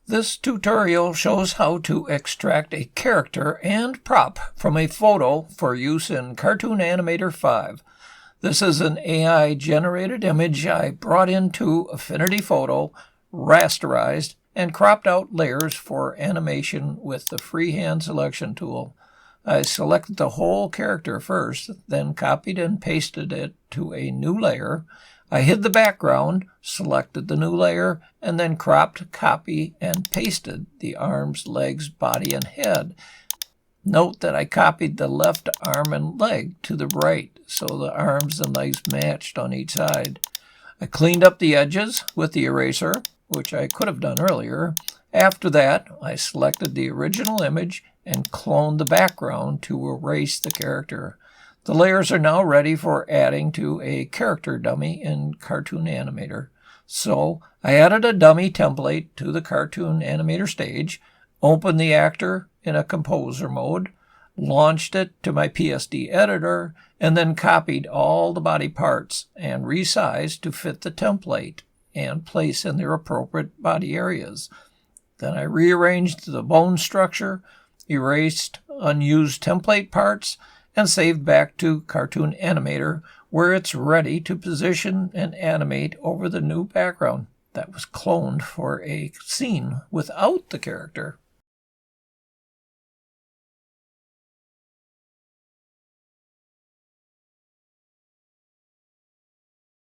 This tutorial shows how to extract a character and prop from a photo for use in Cartoon Animator 5. This is an AI-generated image I brought into Affinity Photo, rasterized, and cropped out layers for animation with the freehand selection tool. I selected the whole character first, then copied and pasted it to a new layer. I hid the background, selected the new layer, and then cropped, copied, and pasted the arms, legs, body, and head. Note that I copied the left arm and leg to the right, so the arms and legs matched on each side. I cleaned up the edges with the eraser, which I could have done earlier. After that, I selected the original image and cloned the background to erase the character. The layers are now ready for adding to a character dummy in Cartoon Animator. So I added a dummy template to the Cartoon Animator stage, opened the actor in a composer mode, launched it to my PSD editor, and then copied all the body parts and resized to fit the template and place in their appropriate body areas. Then I rearranged the bone structure, erased unused template parts, and saved back to Cartoon Animator, where it's ready to position and animate over the new background that was cloned for a scene without the character.